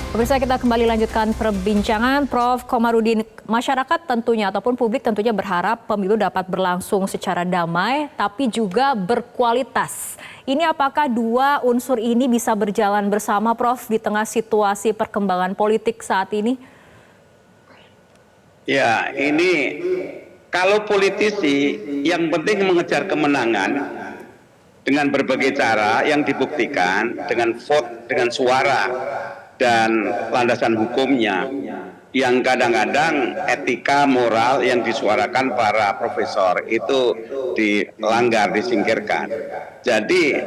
Pemirsa, kita kembali lanjutkan perbincangan. Prof. Komarudin, masyarakat tentunya ataupun publik tentunya berharap pemilu dapat berlangsung secara damai tapi juga berkualitas. Ini apakah dua unsur ini bisa berjalan bersama, Prof, di tengah situasi perkembangan politik saat ini? Ya, ini kalau politisi yang penting mengejar kemenangan dengan berbagai cara yang dibuktikan dengan vote, dengan suara dan landasan hukumnya, yang kadang-kadang etika moral yang disuarakan para profesor itu dilanggar, disingkirkan. Jadi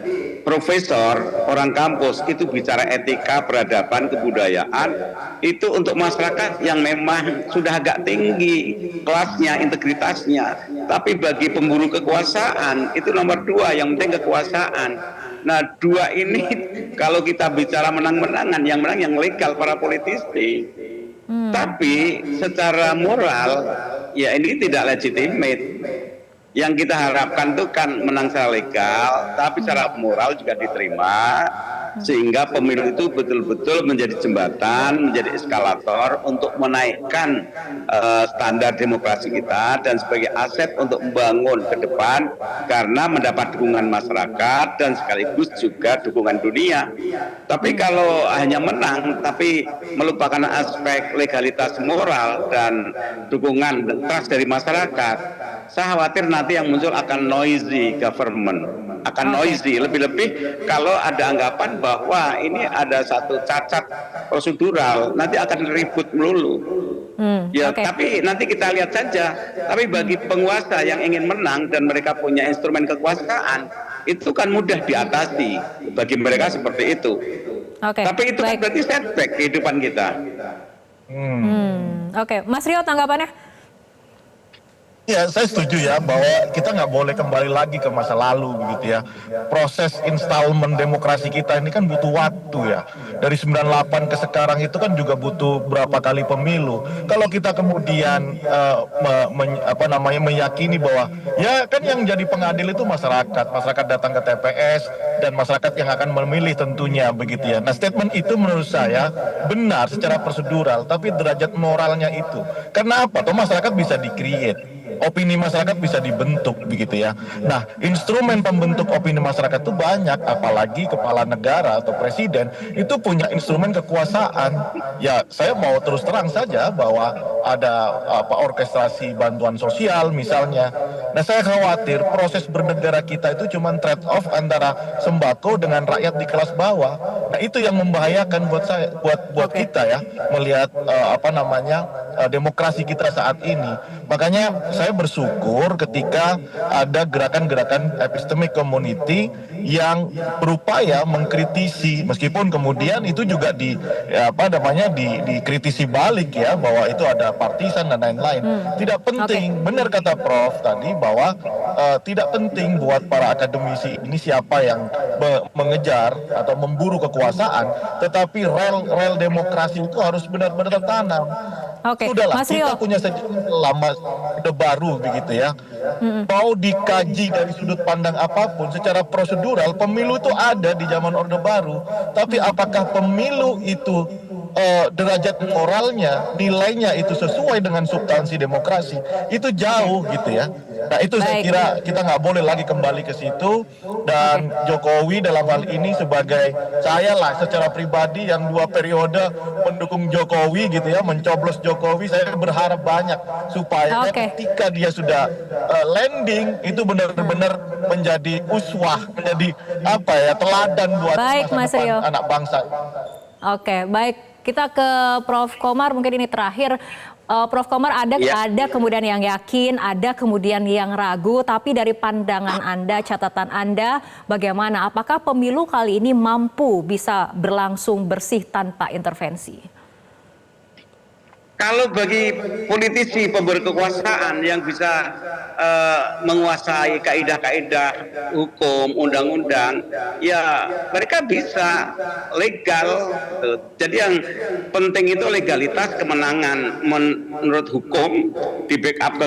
profesor, orang kampus itu bicara etika, peradaban, kebudayaan itu untuk masyarakat yang memang sudah agak tinggi kelasnya, integritasnya. Tapi bagi pemburu kekuasaan itu nomor dua, yang penting kekuasaan. Nah, dua ini kalau kita bicara menang-menangan, yang menang yang legal para politisi. Tapi secara moral, ya ini tidak legitimate. Yang kita harapkan itu kan menang secara legal, tapi secara moral juga diterima, sehingga pemilu itu betul-betul menjadi jembatan, menjadi eskalator untuk menaikkan standar demokrasi kita dan sebagai aset untuk membangun ke depan karena mendapat dukungan masyarakat dan sekaligus juga dukungan dunia. Tapi kalau hanya menang tapi melupakan aspek legalitas moral dan dukungan dan trust dari masyarakat, saya khawatir nanti yang muncul akan noisy government, akan noisy. Lebih-lebih kalau ada anggapan bahwa ini ada satu cacat prosedural, nanti akan ribut melulu. Tapi nanti kita lihat saja. Tapi bagi penguasa yang ingin menang dan mereka punya instrumen kekuasaan, itu kan mudah diatasi. Bagi mereka seperti itu. Tapi itu kan berarti setback kehidupan kita. Mas Rio, tanggapannya? Ya, saya setuju ya bahwa kita nggak boleh kembali lagi ke masa lalu begitu ya. Proses installment demokrasi kita ini kan butuh waktu ya. Dari 98 ke sekarang itu kan juga butuh berapa kali pemilu. Kalau kita kemudian meyakini bahwa ya kan yang jadi pengadil itu masyarakat datang ke TPS dan masyarakat yang akan memilih tentunya begitu ya. Nah, statement itu menurut saya benar secara prosedural, tapi derajat moralnya itu. Karena apa? Toh masyarakat bisa di-create. Opini masyarakat bisa dibentuk begitu ya. Nah, instrumen pembentuk opini masyarakat itu banyak, apalagi kepala negara atau presiden itu punya instrumen kekuasaan. Ya, saya mau terus terang saja bahwa ada orkestrasi bantuan sosial misalnya. Nah, saya khawatir proses bernegara kita itu cuma trade off antara sembako dengan rakyat di kelas bawah. Nah, itu yang membahayakan buat saya, buat kita ya, melihat demokrasi kita saat ini. Makanya saya bersyukur ketika ada gerakan-gerakan epistemic community yang berupaya mengkritisi, meskipun kemudian itu juga dikritisi balik ya, bahwa itu ada partisan dan lain-lain. Tidak penting, benar kata Prof tadi bahwa tidak penting buat para akademisi ini siapa yang mengejar atau memburu kekuasaan, tetapi rel demokrasi itu harus benar-benar tertanam. Sudahlah, kita punya sejarah lama, Orde Baru begitu ya. Mau dikaji dari sudut pandang apapun, secara prosedural pemilu itu ada di zaman Orde Baru. Tapi apakah pemilu itu derajat moralnya, nilainya itu sesuai dengan substansi demokrasi, itu jauh gitu ya. Nah, itu saya kira kita nggak boleh lagi kembali ke situ. Dan Jokowi dalam hal ini sebagai saya lah secara pribadi yang 2 periode mendukung Jokowi gitu ya, mencoblos Jokowi, saya berharap banyak supaya ketika dia sudah landing itu benar-benar menjadi uswah, menjadi teladan buat masa depan anak bangsa. Baik. Kita ke Prof. Komar, mungkin ini terakhir. Prof. Komar, ada kemudian yang yakin, ada kemudian yang ragu, tapi dari pandangan Anda, catatan Anda, bagaimana? Apakah pemilu kali ini mampu bisa berlangsung bersih tanpa intervensi? Kalau bagi politisi pemberi kekuasaan yang bisa menguasai kaidah-kaidah hukum, undang-undang, ya mereka bisa legal. Jadi yang penting itu legalitas, kemenangan menurut hukum, di backup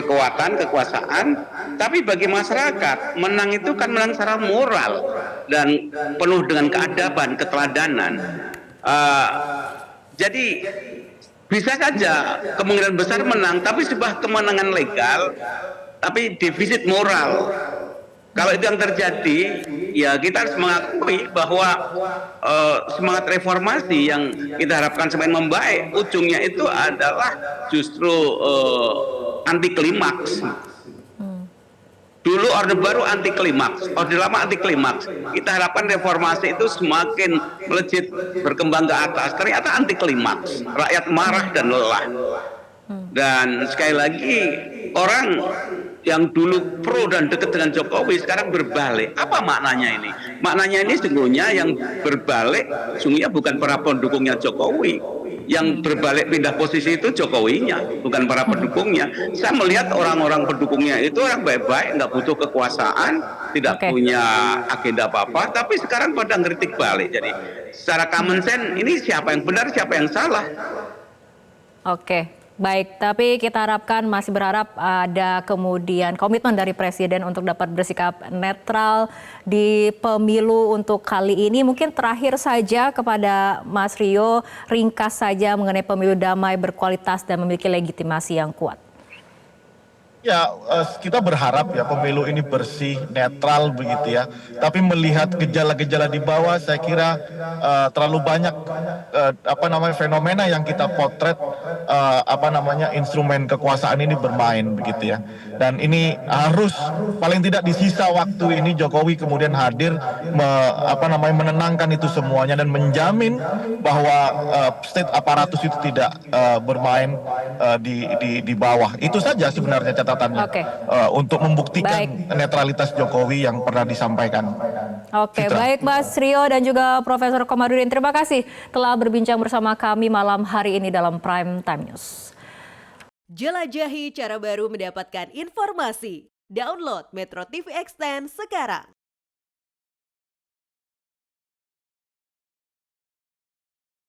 kekuasaan. Tapi bagi masyarakat, menang itu kan menang secara moral dan penuh dengan keadaban, keteladanan. Jadi bisa saja kemungkinan besar menang, tapi sebuah kemenangan legal, tapi defisit moral. Kalau itu yang terjadi, ya kita harus mengakui bahwa semangat reformasi yang kita harapkan semakin membaik, ujungnya itu adalah justru anti klimaks. Dulu Orde Baru anti klimaks, Orde Lama anti klimaks. Kita harapkan reformasi itu semakin melejit berkembang ke atas. Ternyata anti klimaks, rakyat marah dan lelah. Dan sekali lagi orang yang dulu pro dan dekat dengan Jokowi sekarang berbalik. Apa maknanya ini? Maknanya ini sesungguhnya yang berbalik sesungguhnya bukan para pendukungnya Jokowi. Yang berbalik pindah posisi itu Jokowinya, bukan para pendukungnya. Saya melihat orang-orang pendukungnya itu orang baik-baik, nggak butuh kekuasaan, tidak punya agenda apa-apa, tapi sekarang pada ngeritik balik. Jadi secara common sense ini siapa yang benar, siapa yang salah. Oke. Baik, tapi kita harapkan, masih berharap ada kemudian komitmen dari Presiden untuk dapat bersikap netral di pemilu untuk kali ini. Mungkin terakhir saja kepada Mas Rio, ringkas saja mengenai pemilu damai, berkualitas, dan memiliki legitimasi yang kuat. Ya, kita berharap ya pemilu ini bersih, netral begitu ya. Tapi melihat gejala-gejala di bawah, saya kira terlalu banyak fenomena yang kita potret, instrumen kekuasaan ini bermain begitu ya. Dan ini harus paling tidak di sisa waktu ini Jokowi kemudian hadir menenangkan itu semuanya dan menjamin bahwa state aparatus itu tidak bermain di bawah. Itu saja sebenarnya catatannya. Untuk membuktikan netralitas Jokowi yang pernah disampaikan. Oke, baik Mas Rio dan juga Profesor Komarudin, terima kasih telah berbincang bersama kami malam hari ini dalam Prime Time News. Jelajahi cara baru mendapatkan informasi. Download Metro TV Extend sekarang.